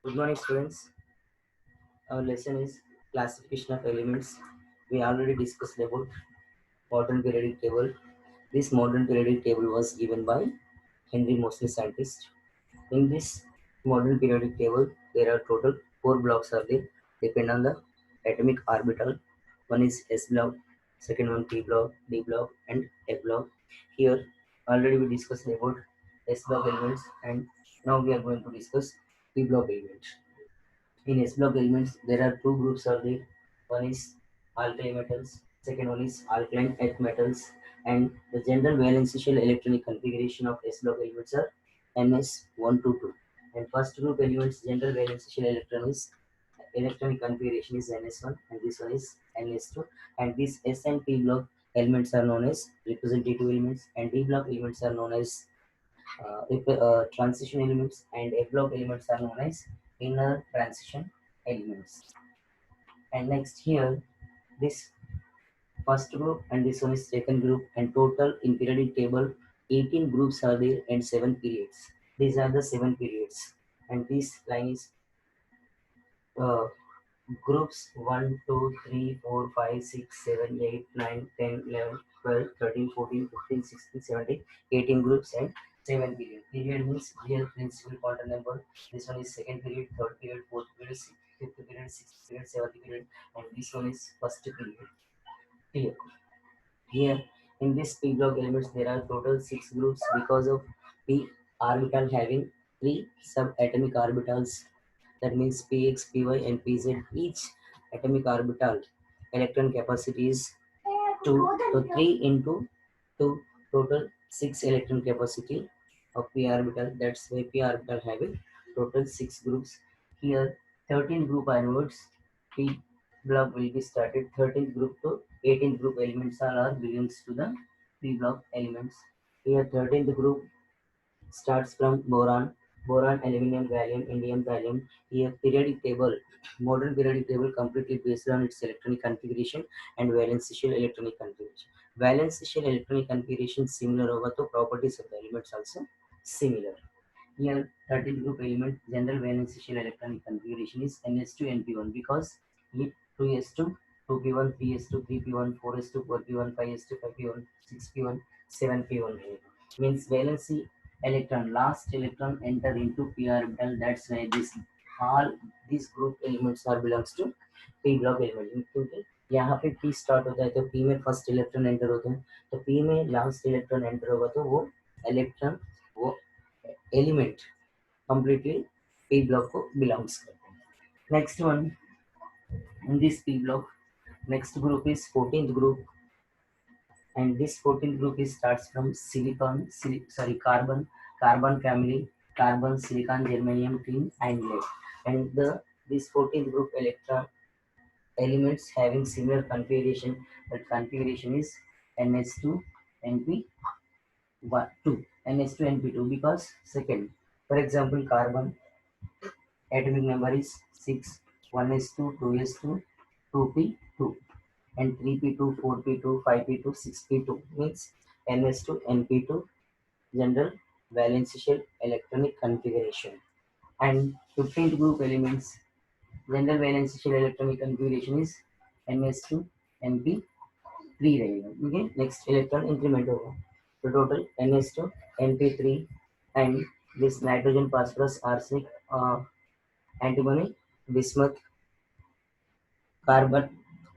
Good morning, students. Our lesson is classification of elements. We already discussed about modern periodic table. This modern periodic table was given by Henry Moseley, scientist. In this modern periodic table, there are total four blocks are there, depend on the atomic orbital. One is S block, second one P block, D block, and F block. Here, already we discussed about S block elements, and now we are going to discuss P block elements. In S block elements, there are two groups are there. One is alkali metals, second one is alkaline earth metals, and the general valence shell electronic configuration of S block elements are Ns122. And first group elements general valence shell electronic configuration is Ns1, and this one is Ns2. And these S and P block elements are known as representative elements, and D block elements are known as transition elements, and F block elements are known as inner transition elements. And next here, this first group and this one is second group, and total in periodic table 18 groups are there and 7 periods. These are the 7 periods, and this line is uh, groups 1, 2, 3, 4, 5, 6, 7, 8, 9, 10, 11, 12, 13, 14, 15, 16, 17, 18 groups and 7 period. Period means real principal quantum number. This one is second period, third period, fourth period, fifth period, sixth period, seventh period, and this one is first period. Clear. Here in this p block elements there are total 6 groups because of p orbital having 3 subatomic orbitals, that means px, py, and pz. Each atomic orbital electron capacity is 2 to 3 into 2, total 6 electron capacity of p orbital. That's why p orbital having total 6 groups. Here 13 group onwards p block will be started. 13th group to 18th group elements are belongs to the p block elements. Here 13th group starts from boron, aluminum, gallium, indium, thallium. Here periodic table, modern periodic table completely based on its electronic configuration and valence shell electronic configuration. Valence shell electronic configuration similar over to properties of the elements also similar. Here 13 group element general valence shell electronic configuration is Ns2 Np1 because it 2s2, 2p1, 3s2, 3p1, 4s2, 4p1, 5s2, 5p1, 6p1, 7p1 means valency electron, last electron enter into p orbital. That's why this all these group elements are belongs to p block element. क्योंकि यहाँ पे p start होता है तो p में first electron enter होता है, तो p में लास्ट इलेक्ट्रॉन एंटर होगा तो वो इलेक्ट्रॉन वो एलिमेंट completely p block को belongs करते हैं. Next one in this p block, next group is 14th group, and this 14th group is starts from carbon family, carbon, silicon, germanium, tin, and lead. And the this 14th group electron elements having similar configuration, that configuration is ns2 np2 ns2 np2 because second, for example carbon atomic number is 6, 1s2, 2s2, 2p2, and 3p2, 4p2, 5p2, 6p2 means ns2 np2 general valence shell electronic configuration. And 15th group elements general valence shell electronic configuration is ns2 np3 रहेगा. Okay, next electron increment होगा तो total ns2 np3, and this nitrogen, phosphorus, arsenic, antimony, bismuth, carbon,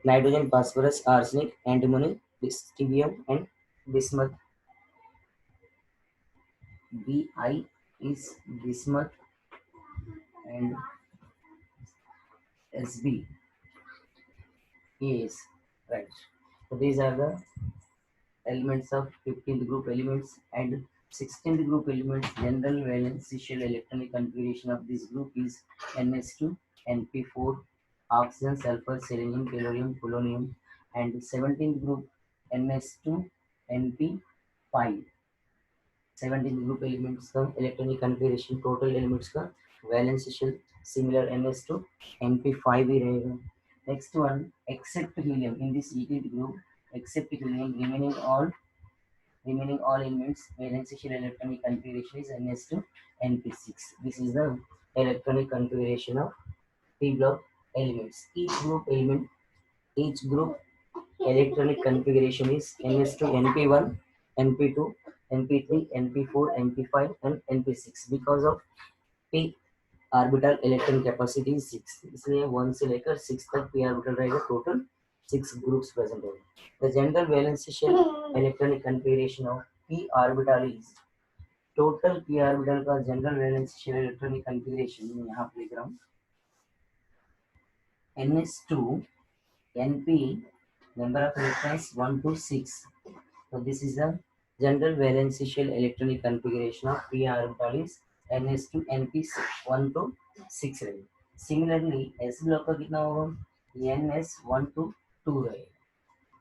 nitrogen, phosphorus, arsenic, antimony, strontium, and bismuth. Bi is bismuth, and Sb is right. So these are the elements of 15th group elements. And 16th group elements general valence shell electronic configuration of this group is ns2 np4, oxygen, sulfur, selenium, tellurium, polonium. And 17th group ns2 np5. 17th group elements का electronic configuration total elements का valence shell similar ns2 np5 ही रहेगा. Next one, except helium in this 18th group, except helium remaining all elements valence shell electronic configuration is ns2 np6. This is the electronic configuration of p block elements. Each group electronic configuration is ns2 np1 np2 np3 np4 np5 and np6 because of p orbital electron capacity 6, इसलिए 1 से लेकर 6 तक p orbital रहेगा. Total 6 groups present होंगे. The general valency shell electronic configuration of p orbital is, total p orbital का general valency shell electronic configuration मैं यहाँ पे लिख रहा हूँ ns2 np number of electrons 1 to 6. So this is the general valence shell electronic configuration of p orbital is ns to np 1 to 6 रहेगा. Similarly s block का कितना होगा, ns 1 to 2 रहेगा.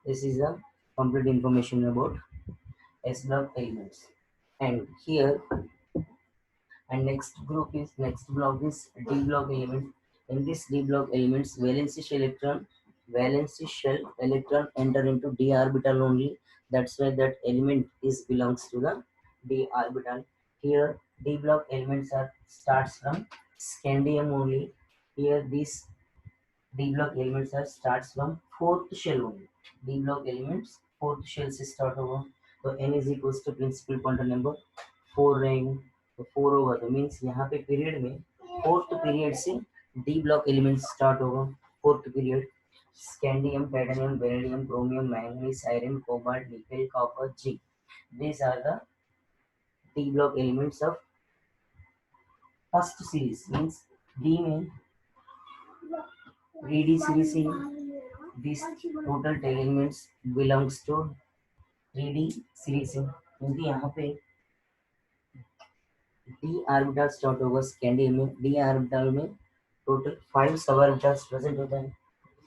This is the complete information about s block elements. And here and next block is d block element. In this d block elements valence shell electron enter into d orbital only. That's why that element is belongs to the d orbital. Here d block elements are starts from scandium only. Here these d block elements are starts from fourth shell only. D block elements fourth shell से start होगा. तो n is equals to principal quantum number 4 रहेंगे. तो 4 होगा तो means यहाँ पे period में फोर्थ पीरियड से डी ब्लॉक एलिमेंट स्टार्ट होगा. Fourth period scandium titanium beryllium chromium manganese iron cobalt nickel copper zinc, these are the d block elements of first series. Means d में 3d series है. These total 10 elements belongs to 3d series है, क्योंकि यहाँ पे d orbital start होगा scandium में. d orbital में total 5 sub orbitals present होता है.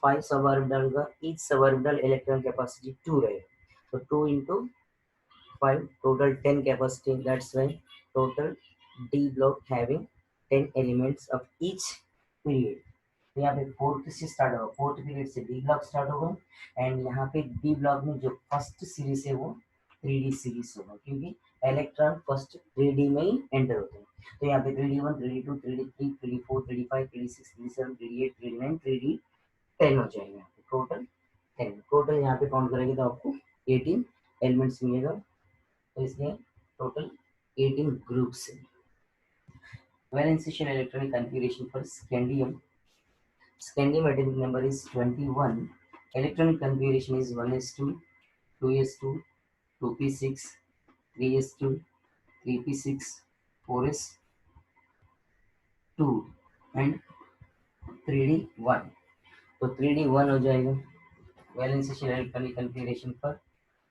5 सब ऑर्बिटल का each sub orbital electron capacity 2 रहेगा. तो 2 into 5 total 10 capacity. That's why total d block having 10 elements of each period. तो यहाँ पे फोर्थ से स्टार्ट होगा, फोर्थ पीरियड से डी ब्लॉक स्टार्ट होगा. एंड यहाँ पे डी ब्लॉक में जो फर्स्ट सीरीज है वो 3d सीरीज होगा, क्योंकि इलेक्ट्रॉन फर्स्ट 3d में ही एंटर होते हैं. तो यहाँ पे 3d1 3d2 3d3 3d4 3d5 3d6 3d7 3d8 3d9 3d10 हो जाएगा. टोटल 10. टोटल यहाँ पे काउंट करेंगे तो आपको 18 एलिमेंट्स मिलेगा. तो इसमें टोटल 18 ग्रुप्स है. Valency shell electronic configuration for scandium. Scandium atomic number is 21. Electronic configuration is 1s2, 2s2, 2p6, 3s2, 3p6, 4s2 and 3d1. तो 3d1 हो जाएगा. वैलेंसी शेल इलेक्ट्रॉनिक कॉन्फ़िगरेशन पर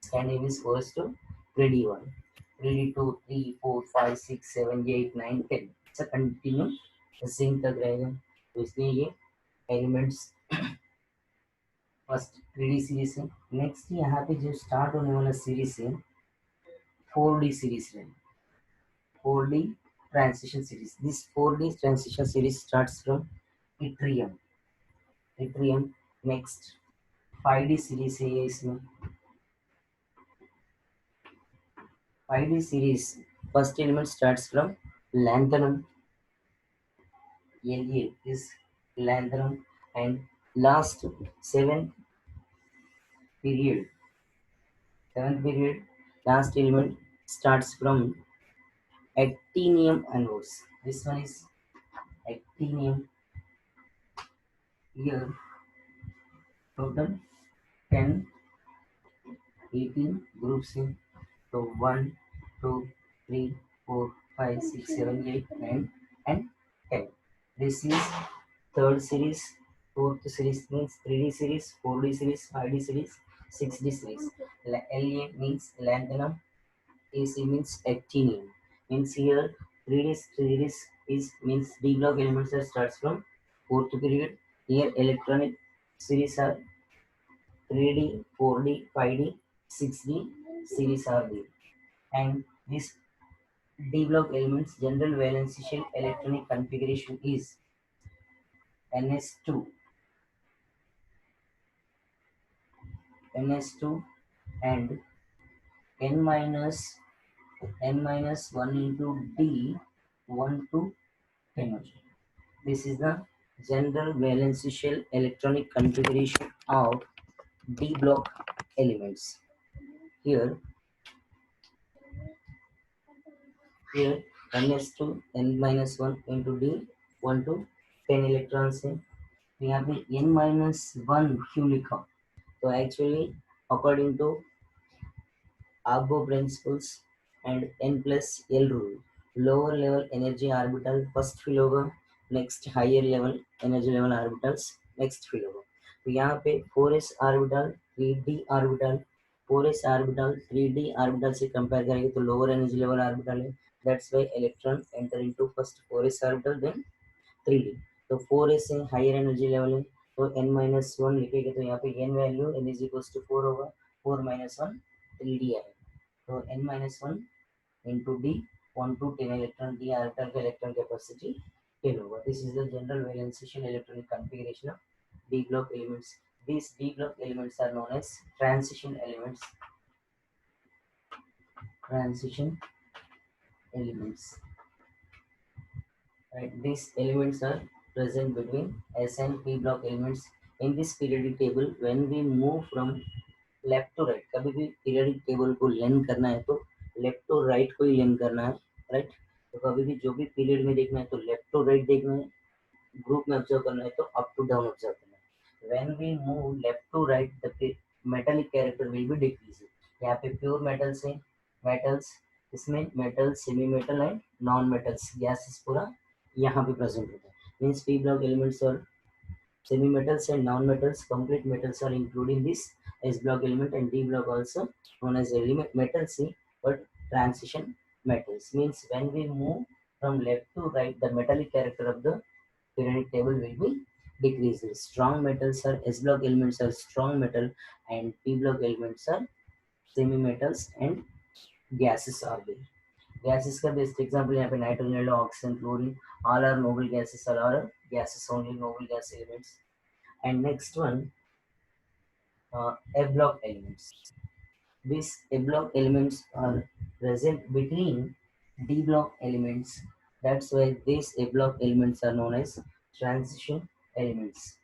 scandium is 4s2, 3d1, 3d2, 3, 4, 5, 6, 7, 8, 9, 10. ऐसा continue zinc तक रहेगा. तो इसलिए ये एलिमेंट्स फर्स्ट 3d सीरीज है. नेक्स्ट यहाँ पे जो स्टार्ट होने वाला सीरीज है 4d सीरीज है. 4d transition series. This 4d transition series starts from yttrium. Next 5d series है ये. इसमें 5d series first element starts from lanthanum. ये is lanthanum. And last seventh period last element starts from actinium onwards. This one is actinium. Here total 10 18 groups in. So 1 2 3 4 5 6 7 8 9 and 10. This is third series. Fourth series means 3d series, 4d series, 5d series, 6d series. La means lanthanum. AC means actinium. Means here 3d series is means d block elements are starts from fourth period. Here electronic series are 3d, 4d, 5d, 6d series are there. And this d block elements general valence shell electronic configuration is ns2 and n minus 1 into d 1 to 10 हो जाएगा. This is the general valence shell electronic configuration of d block elements. Here n is to n minus 1 into d 1 to 10 electrons है. तो यहाँ पे n minus 1 क्यों लिखा? तो actually according to Argo principles and n plus l rule, lower level energy orbital first fill होगा, next higher level energy level orbitals next fill होगा. तो यहाँ पे 4s orbital 3d orbital 4s orbital 3d orbital से compare करेंगे तो lower energy level orbital है. That's why electron enter into first 4s orbital then 3d. तो 4s है हायर एनर्जी लेवल है तो n माइनस 1 लिखेंगे तो यहाँ पे n value n is equal to 4 होगा. 4 माइनस 1 3d है. तो n minus 1 into d 1 to 10 electron d orbital का electron capacity 10 होगा. This is the general valence electronic configuration of d block elements. These d block elements are known as transition elements. Transition elements. Right. These elements are present between s and p block elements in this periodic table. When we move from left to right, कभी भी periodic table को लेन करना है तो left to right को ही लेन करना है. Right. तो कभी भी जो भी पीरियड में देखना है तो लेफ्ट टू राइट देखना है, ग्रुप में ऑब्जर्व करना है तो अप टू डाउन ऑब्जर्व करना है. When we move left to right the metallic character will be decrease. यहाँ पे प्योर मेटल्स है, मेटल्स इसमें metal semi metal and non metals gases पूरा यहाँ पे प्रेजेंट होता है. मीन्स पी ब्लॉक एलिमेंट्स और semi metals and non metals, complete metals are included in this s block element, and d block also known as element metal C, but transition metals means when we move from left to right the metallic character of the periodic table will be decreased. Strong metals are s block elements are strong metal and p block elements are semi metals and gases are there. Gases का best example यहाँ पे nitrogen, oxygen, chlorine, all are noble gases, all are gases only, noble gas elements. And next one, a block elements. These a block elements are present between d block elements. That's why these a block elements are known as transition elements.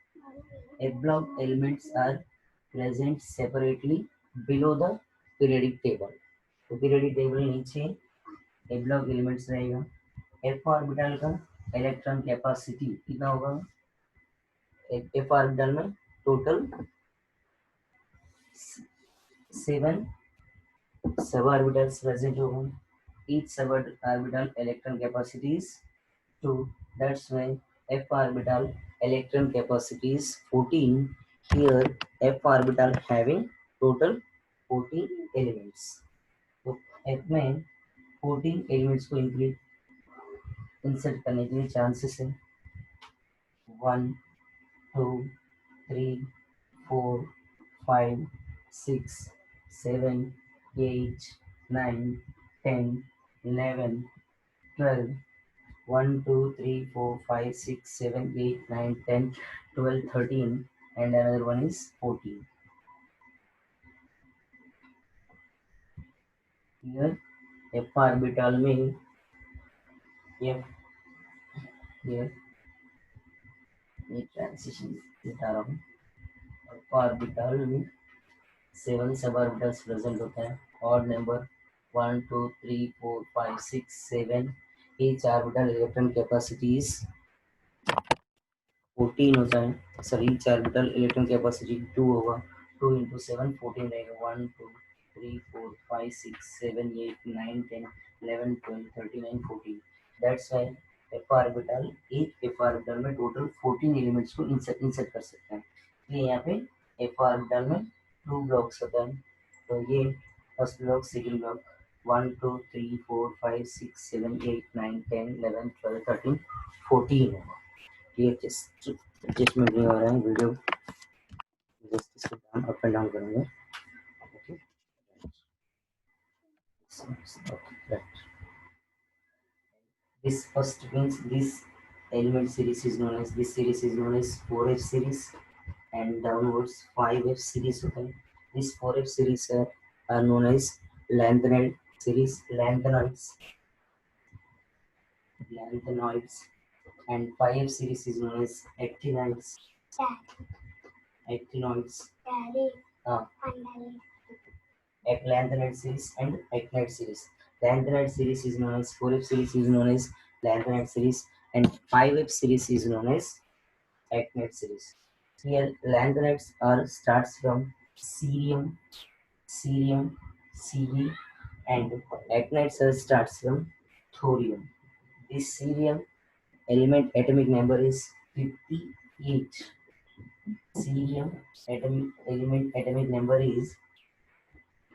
A block elements are present separately below the periodic table. तो periodic table नीचे a block elements रहेगा. f orbital का electron capacity कितना होगा? f orbital में total 7 suborbitals present होगा. Each suborbital electron capacity is 2. That's why f orbital electron capacity is 14. Here f orbital having total 14 elements. तो f में 14 elements को insert करने के लिए चांसेस है 1 2 3 4 5 6 7 8 9 10 11 12 1 2 3 4 5 6 7 8 9 10 12 13 and another one is 14. Here f orbital में f here ये transition बता रहा हूँ. f orbital में 7 suborbitals present होता है. odd number 1 2 3 4 5 6 7. each orbital electron capacity is 14 होता है. Sir each orbital electron capacity 2 होगा. 2 into 7 14 रहेगा. 1 2 3 4 5 6 7 8 9 10 11 12 13 14. That's why f orbital एक f orbital में टोटल 14 एलिमेंट्स को इंसर्ट कर सकते हैं. ये यहाँ पे f orbital में 2 ब्लॉक्स होता है. तो ये फर्स्ट ब्लॉक, सेकंड ब्लॉक 1 2 3 4 5 6 7 8 9 10 11 12 13 14 होगा. ये जिस में भी आ रहा है वीडियो जस्ट इसको डाउन अप एंड डाउन करेंगे. Okay right. This first means this element series is known as 4f series and downwards 5f series होता है. This 4f series are known as lanthanoid series, lanthanoids and 5 series is known as actinides. Actinoids. Uh, lanthanide series and actinide series. Lanthanide series is known as 4F series is known as lanthanide series and 5F series is known as actinide series. Here lanthanides are starts from cerium, Cv, and actinides are starts from thorium. This cerium element atomic number is 58. Cerium element atomic number is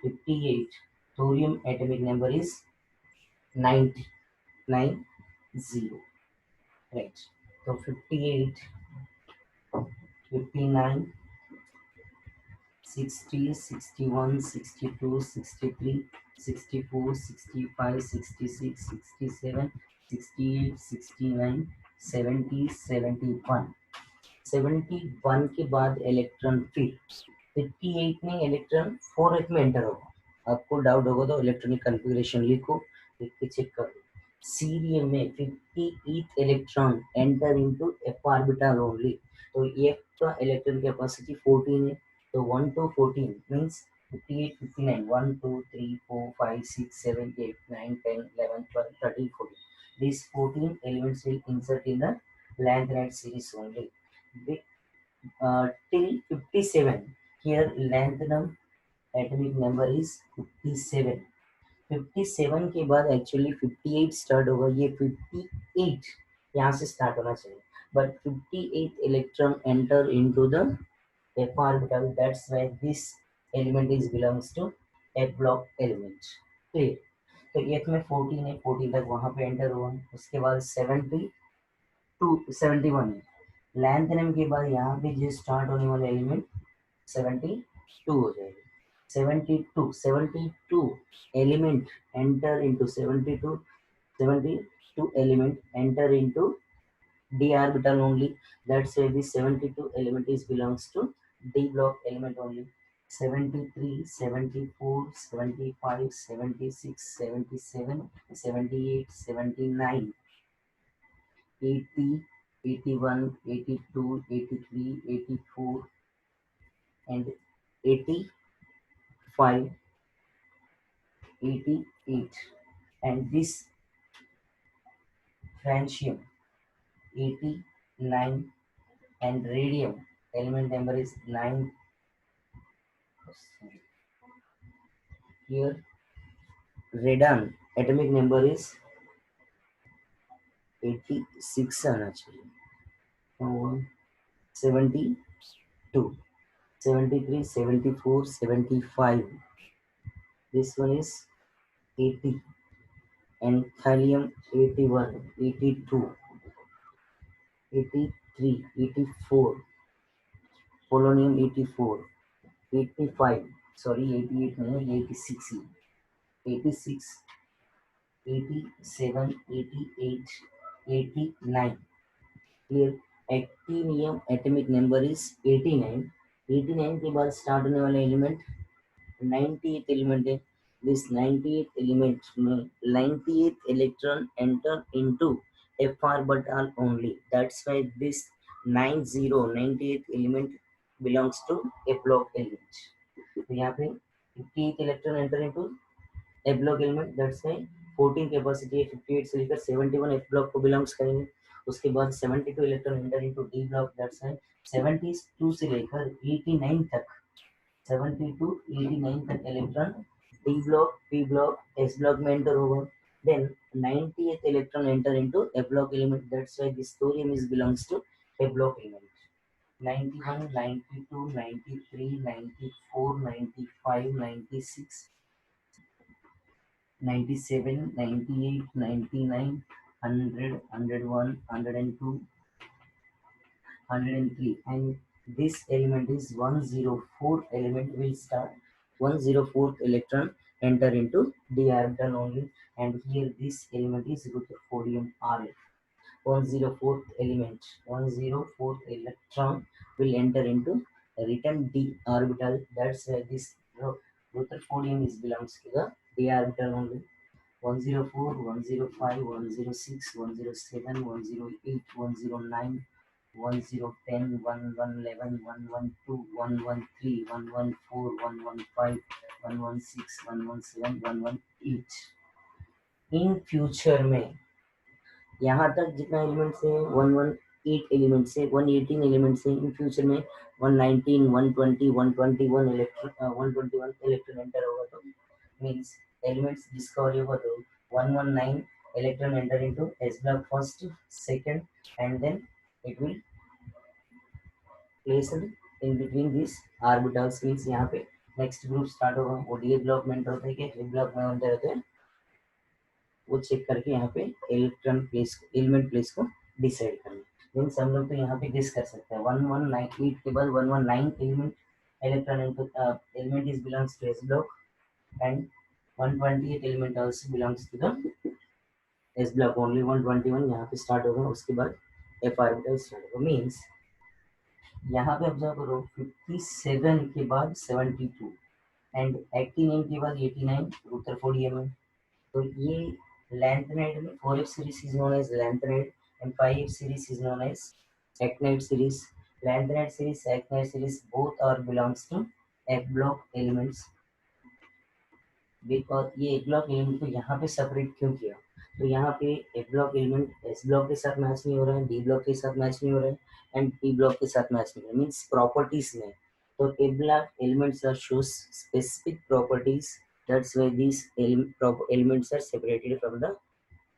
58. Thorium atomic number is 90. 90. Right. So 58, 59, 60, 61, 62, 63, 64, 65, 66, 67, 68, 69, 70, 71. 71 के बाद electron फिर 58 में electron 4f में enter होगा। आपको doubt होगा तो electronic configuration लिखो, लिख के चेक कर लो। सीरियम में 58th electron enter into f orbital only. तो f का इलेक्ट्रॉन कैपेसिटी 14 है, तो 1 to 14 means 58, 59, 1, 2, 3, 4, 5, 6, 7, 8, 9, 10, 11, 12, 13, 14. These 14 elements will insert in the lanthanide series only. Till 57. Here lanthanum atomic number is 57. 57 के बाद एक्चुअली 58 स्टार्ट होगा। ये 58 यहाँ से स्टार्ट होना चाहिए, but 58 electron enter into the f orbital. That's why this element is belongs to f block element. Clear? तो f में 14 है, 14 तक वहां पे एंटर हुआ। उसके बाद 72, 71 है। लैंथनम के बाद यहाँ पे जो स्टार्ट होने वाला एलिमेंट 72 हो जाएगा। 72 element enter into 72 element enter into d orbital only. That's why this 72 element is belongs to d block element only. 73, 74, 75, 76, 77, 78, 79, 80, 81, 82, 83, 84, and 85, 88. And this francium 89, and radium element number is 9. Here radon atomic number is 86 आना चाहिए। और 72, 73, 74, 75. This one is 80, and thallium 81, 82, 83, 84, polonium 84, 85, sorry 88 नहीं 86 ही, 86, 87, 88, 89. Clear? Actinium atomic number is 89. 89 के बाद start होने वाला element 98th element है। This 98th element में 98th electron enter into f orbital only. That's why this 98th element belongs to f block element. तो यहाँ पे 58th electron enter into f block element. That's why 14 capacity है, 58 से लेकर 71 f block को belongs करेंगे। उसके बाद 72 electron enter into d block. That's why 72 से लेकर 89 तक, 72 89 तक electron d block, p block, s block में एंटर होगा। Then 90th electron enter into f block element. That's why this thorium is belongs to f block element. 91, 92, 93, 94, 95, 96, 97, 98, 99, 100, 101, 102, 103. And this element is 104 element will start 104th electron enter into d orbital only. And here this element is rutherfordium Rf. 104th element, 104th electron will enter into return d orbital. That's why this rutherfordium is belongs to the d orbital only. 104, 105, 106, 107, 108, 109, 1010, 1111, 112, 113, 114, 115, 116, 117, 118. In future में यहाँ तक जितना elements है 118 elements है, 118 elements है, in future में 119, 120, 121 electron 121 electron enter होगा तो मींस एलिमेंट्स डिस्कवर होगा तो 119 electron enter into S block first, second, and then it will placed in between these orbitals means यहाँ पे next group start होगा वो D block में enter होता है कि F block में enter होते हैं वो चेक करके यहाँ पे इलेक्ट्रॉन प्लेस एलिमेंट प्लेस को डिसाइड करना मीन्स हम लोग तो यहाँ पे गेस कर सकते हैं 1198 के बाद 119 element electron element is belongs to S block and 128 element also belongs to the S block only 121 यहाँ पे स्टार्ट होगा उसके बाद F ऑर्बिटल स्टार्ट होगा मींस यहाँ पे ऑब्जर्व करो 57 के बाद 72 एंड 89 के बाद 89 Rutherfordium है तो ये lanthanide में 4F series is known as lanthanide and 5F series is known as actinide series. Lanthanide series, actinide series both are belongs to F block elements. Because ये एक ब्लॉक एलिमेंट को यहाँ पे सेपरेट क्यों किया तो यहाँ पे एक ब्लॉक एलिमेंट एस ब्लॉक के साथ मैच नहीं हो रहा है डी ब्लॉक के साथ मैच नहीं हो रहा है एंड पी ब्लॉक के साथ मैच नहीं हो रहा है मीन्स प्रॉपर्टीज में तो A block elements are shows specific properties that's why these elements are separated from the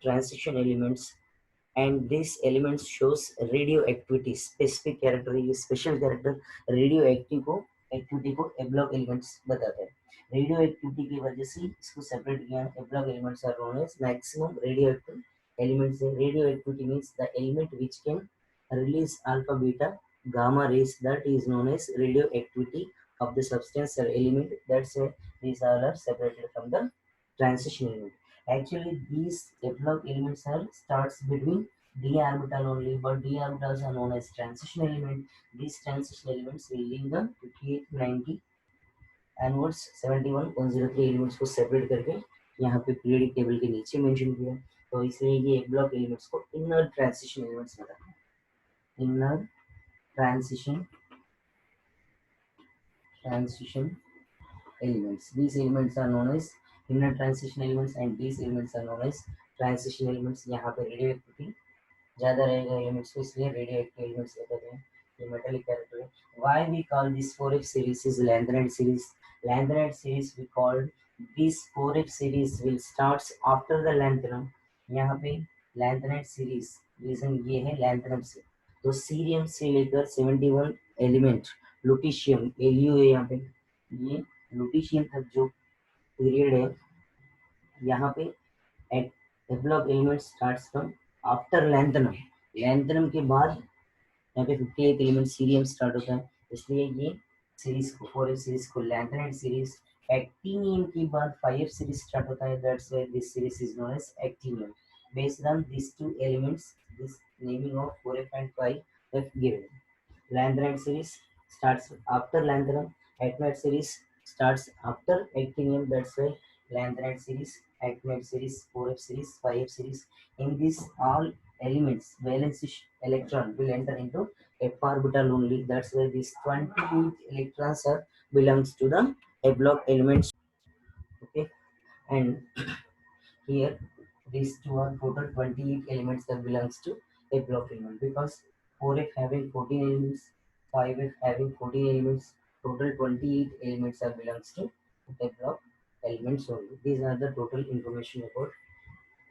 transition elements and this element shows radioactivity specific character ये special character radioactive को एक्टिविटी को एब्लॉक elements बताते हैं radio activity की वजह से इसको separate किया A block elements are known as maximum radioactive elements radioactivity means the element which can release alpha beta gamma rays that is known as radioactivity of the substance or element that's why these all are separated from the transition element. Actually these epilogue elements are starts between d orbital only but d orbitals are known as transition element. These transition elements will leave the 58 90 onwards 71 103 elements को separate करके यहाँ पे periodic table के नीचे mention किया तो इसलिए ये ब्लॉक एलिमेंट्स को इनर ट्रांजिशन एलिमेंट्स बताते हैं inner transition elements. These elements are known as inner transition elements and these elements are known as transition elements. यहाँ पे रेडियोएक्टिविटी ज़्यादा रहेगा एलिमेंट्स को इसलिए रेडियोएक्टिव एलिमेंट्स बताते हैं ये मेटालिक कैरेक्टर है. Why we call this 4F series is lanthanide series? Lanthanide series we called this 4F series will starts after the lanthanum. यहाँ पे lanthanide series रीजन ये है lanthanum से तो सीरियम से लेकर 71 एलिमेंट लुटीशियम एलयू है यहाँ पे ये लुटीशियम तक जो पीरियड है यहाँ पे A block element starts from after lanthanum के बाद यहाँ पे 58 एलिमेंट सीरियम स्टार्ट होता है इसलिए ये सीरीज को 4F सीरीज को लैंथनाइड सीरीज एक्टिनियम के बाद 5F सीरीज स्टार्ट होता है that's why this series is known as actinium based on these two elements this naming of 4F and 5F given. Lanthanide series starts after lanthanum. Actinide series starts after actinium. That's why lanthanide series, actinide series, 4F series, 5F series. In this, all elements valence electron will enter into F orbital only. That's why these 28 electrons are belongs to the F block elements. Okay, and here these two are total 28 elements that belongs to a block element because 4F having 14 elements, 5F having 14 elements, total 28 elements are belongs to a block elements only. These are the total information about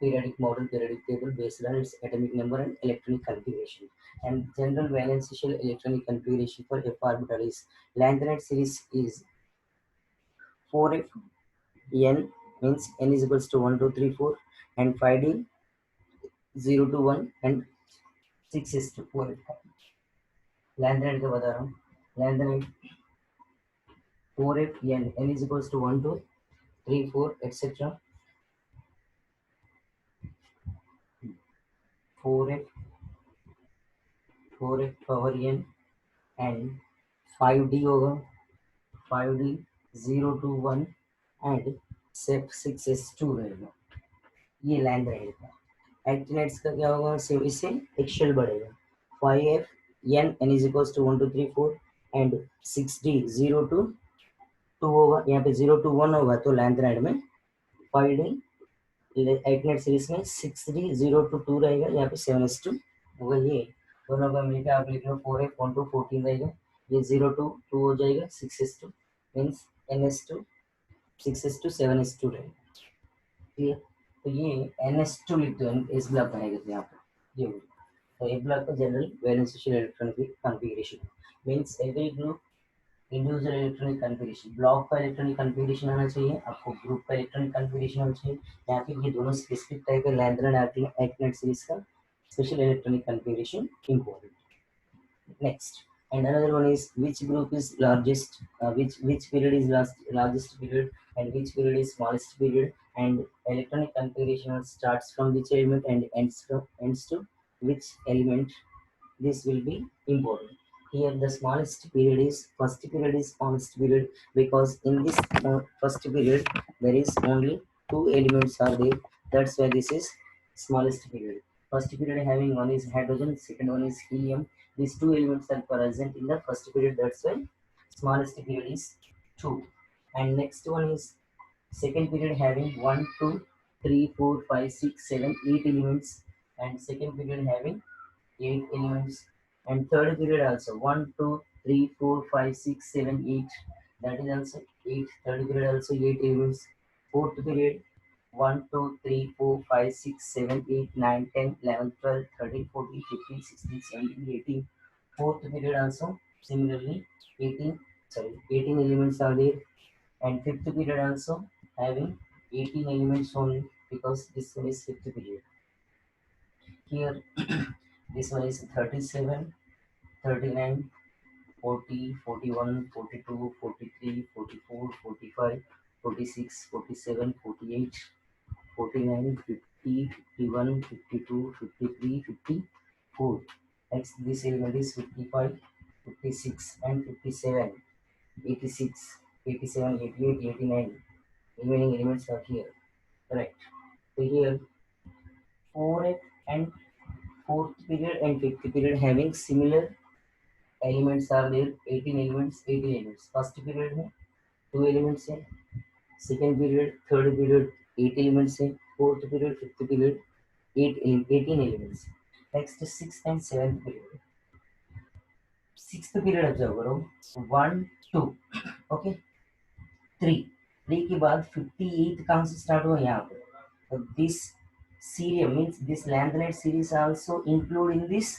periodic model periodic table based on its atomic number and electronic configuration. And general valence shell electronic configuration for F orbital is lanthanide series is 4F n means n is equals to 1 2 3 4 and 5D 0 to 1 and 6 is to 4 lanthanide का बता रहा हूँ lanthanide 4F n is equals to 1 to 3 4 etc 4F power n and 5D होगा 5D 0 to 1 and 6 is 2 रहेगा ये length रहेगा। एक्टिनेट्स का क्या होगा, इससे एक्शियल बढ़ेगा। 5f n n is equal to 1 2 3 4 and 6d 0 to 2 होगा, यहाँ पे 0 to 1 होगा तो लेंथ राइड में 5d, एक्टिनेट सीरीज में 6d 0 to 2 रहेगा, यहाँ पे 7s2 होगा। ये दोनों का मिलकर आप लिख लो 4f 1 to 14 रहेगा, ये 0 to 2 हो जाएगा, 6s2 means ns2 6s2 7s2 रहेगा। क्लियर? तो ये ns2 लिख दो इस ब्लॉक बनेगा, तो यहाँ पे ये तो ए ब्लॉक का general valence shell electronic configuration means every group individual electronic configuration, block का इलेक्ट्रॉनिक कॉन्फ़िगरेशन होना चाहिए, आपको ग्रुप का इलेक्ट्रॉनिक कॉन्फ़िगरेशन होना चाहिए, या फिर ये दोनों स्पेसिफिक टाइप है लैंथर एंड एक्टिनेट सीरीज का special electronic configuration important. Next, and another one is which group is largest, which period is largest period, and which period is smallest period, and electronic configuration starts from which element and ends to which element. This will be important. Here the smallest period is first period is smallest period because in this first period there is only two elements are there. That's why this is smallest period. First period having one is hydrogen, second one is helium. These two elements are present in the first period. That's why smallest period is 2. And next one is second period having 1, 2, 3, 4, 5, 6, 7, 8 elements, and second period having 8 elements, and third period also 1 2 3 4 5 6 7 8, that is also 8, third period also 8 elements, fourth period 1 2 3 4 5 6 7 8 9 10 11 12 13 14 15 16 17 18, fourth period also similarly 18, sorry 18 elements are there, and fifth period also having 18 elements only because this one is fifth period. Here this one is 37, 39, 40, 41, 42, 43, 44, 45, 46, 47, 48, 49, 50, 51, 52, 53, 54. Next, this element is 55, 56, and 57, 86, 87, 88, 89. Remaining elements are here. Correct. So here, 4th and 4th period and 5th period having similar elements are there, 18 elements, 18 elements. First period में 2 elements है, second period, third period 8 elements है, fourth period, fifth period 18 elements. Next sixth and seventh period. Sixth period observe करो, 1 2, okay 3, 3 के बाद 58 कहाँ से start हुआ, यहाँ पे this serial means this lanthanide series also include in this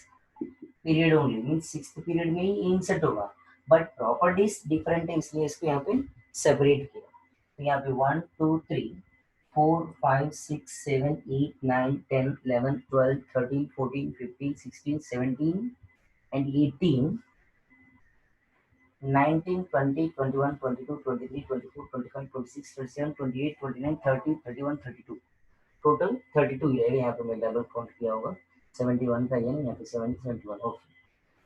period only, means sixth period में ही इंसर्ट होगा, बट प्रॉपर्टीज डिफरेंट है इसलिए इसको यहाँ पे सेपरेट किया। तो यहाँ पे 1 2 3 4 5 6 7 8 9 10 11 12 13 14 15 16 17 and 18 19 20 21 22 23 24 25 26 27 28 29 30 31 32, टोटल 32 ही रहेगा। यहाँ पे मैं डबल काउंट किया होगा 71 का, यानी यहाँ पे 70 71, ओके।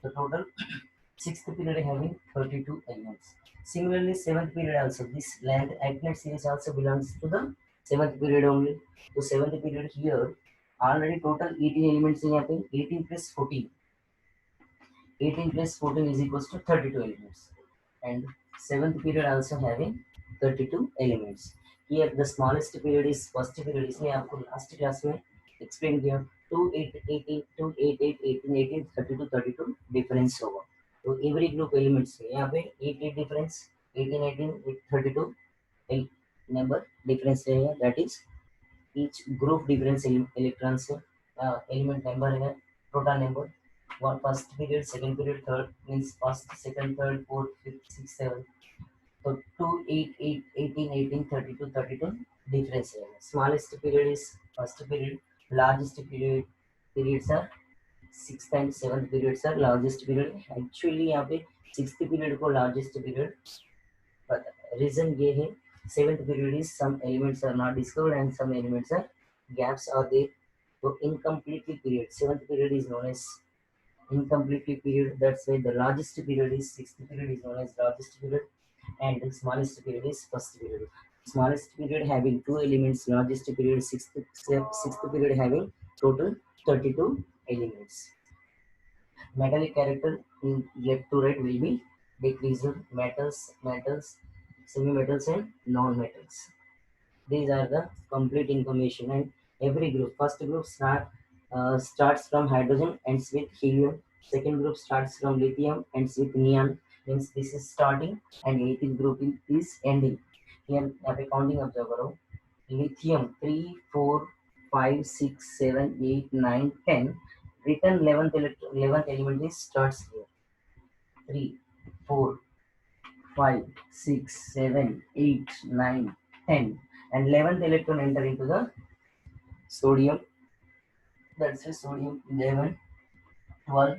तो total sixth period having 32 elements. Similarly, seventh period also. This length actinide series also belongs to the seventh period only. So seventh period here already total 18 elements in यहाँ पे 18 plus 14. 18 plus 14 is equals to 32 elements. And seventh period also having 32 elements. Here the smallest period is first period. इसलिए आपको last class में explain किया 2 8 18 2 8 8 18 18 32 32 difference होगा। तो every group elements है यहाँ पे 8 8 difference 18 18 32 number difference रहेगा, that is each group difference electrons element number है, proton number, one first period second period third means first second third fourth fifth sixth seventh, so 2 8 8 18 18 32 32 difference है। Smallest period is first period, largest periods are sixth and seventh periods are largest period। actually यहाँ पे sixth period को largest period, but reason ये है seventh period is some elements are not discovered and some elements are gaps are there, so incomplete period seventh period is known as incomplete period, that's why the largest period is sixth period is known as largest period and the smallest period is first period। smallest period having 2 elements, largest period sixth period having total 32 elements. Metallic character in left to right will be decreased. Metals, semi-metals and non-metals. These are the complete information. And every group, first group starts from hydrogen, ends with helium. Second group starts from lithium, ends with neon. Means this is starting, and 18th group is ending. Here यहाँ पे counting observe करो. Lithium 3, 4, 5, 6, 7, 8, 9, 10. Written 11th element is starts here. 3, 4, 5, 6, 7, 8, 9, 10, and 11th electron enter into the sodium. That's a sodium 11, 12,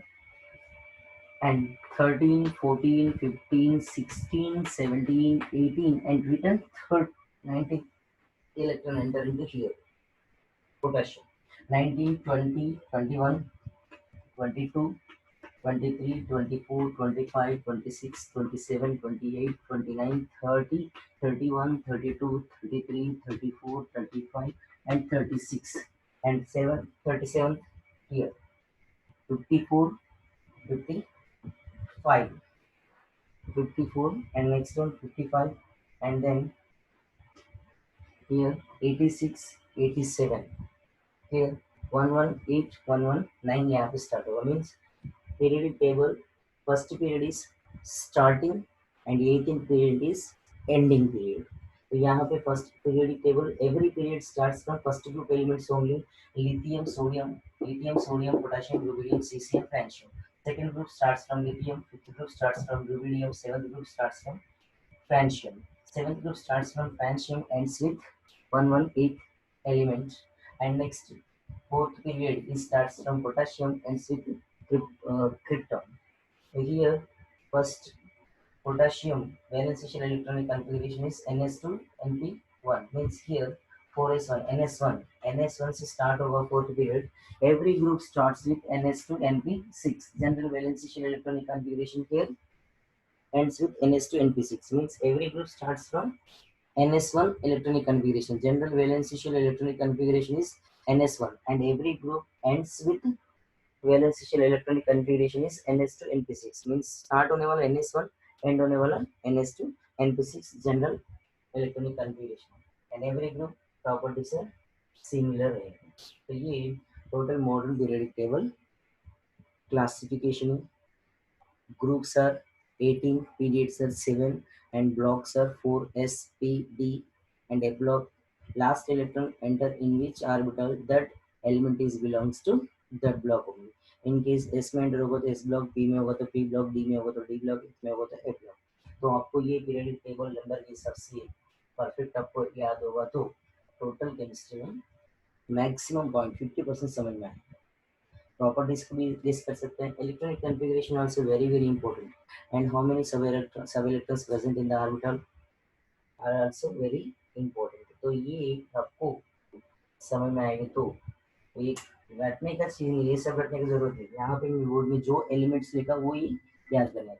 and 13, 14, 15, 16, 17, 18, and written 19 electron enter into here. Potassium 19, 20, 21, 22, 23, 24, 25, 26, 27, 28, 29, 30, 31, 32, 33, 34, 35, and 36, and 37 here, 54, 55, 54, and next one 55, and then here 86, 87, here 118, 119 यहाँ पे start होगा. Means periodic table, first period is starting and 18th period is ending period. तो यहाँ पे first periodic table, every period starts from first group elements only: lithium, sodium, potassium, rubidium, cesium, francium. Second group starts from lithium, fifth group starts from rubidium, seventh group starts from francium. Seventh group starts from francium, ends with 118 element. And next fourth period is starts from potassium, ends with krypton. Here, first potassium valence shell electronic configuration is ns2 np1. Means here 4s1 ns1. ns1 से start होगा fourth period. Every group starts with ns2 np6. General valence shell electronic configuration here ends with ns2 np6. Means every group starts from ns1 electronic configuration. General valence shell electronic configuration is ns1, and every group ends with valence shell electronic configuration is ns2 np6. Means start होने वाला ns1, end होने वाला ns2 np6 general electronic configuration. And every group properties are similar रहेगा. तो ये total model periodic table classification. Groups are 18, periods are 7, and blocks are 4, s, p, d, and a block. Last electron enter in which orbital that element is belongs to that block only. In case s में enter होगा तो s block, p में होगा तो p block, d में होगा तो d block, f में होगा तो f block. तो आपको ये पीरियोडिक टेबल नंबर के हिसाब से परफेक्ट आपको याद होगा तो टोटल केमिस्ट्री में मैक्सिमम पॉइंट 50% समझ में आएगा. Properties को भी लिस्ट कर सकते हैं. Electronic configuration also very important, and how many subelectrons present in the orbital are also very important. तो ये आपको समझ में आएगा. तो ये रटने का चीज नहीं, ये सब रटने की जरूरत है. यहाँ पे बोर्ड में जो एलिमेंट्स लिखा वो ही याद करना है.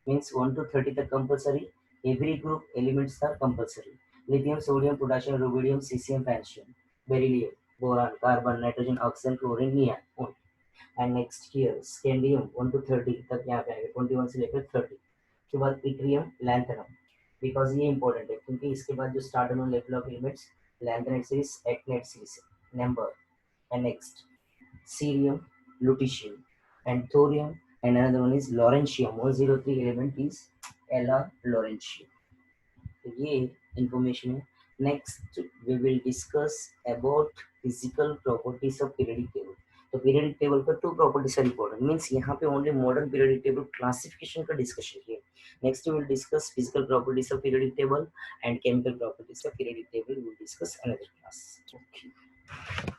मीन्स 1 to 30 तक compulsory. Every group elements are compulsory. Lithium, sodium, potassium, rubidium, caesium, francium, beryllium, boron, carbon, nitrogen, oxygen, chlorine, neon. And next here scandium 1 to 30 तक यहाँ पे आएगा, 21 से लेकर 30. उसके बाद इट्रियम, लैंथनम, बिकॉज ये इंपॉर्टेंट है क्योंकि इसके बाद जो स्टार्ट होने level of elements lanthanide series, actinide series number. And next cerium, lutetium, and thorium, and another one is lawrencium. 103 element is Lr lawrencium. तो ये इंफॉर्मेशन है. Next we will discuss about physical properties of periodic table. तो periodic table का two properties are important. Means यहाँ पे only modern periodic table classification का discussion किया. Next we will discuss physical properties of periodic table and chemical properties of periodic table. We will discuss another class. Okay.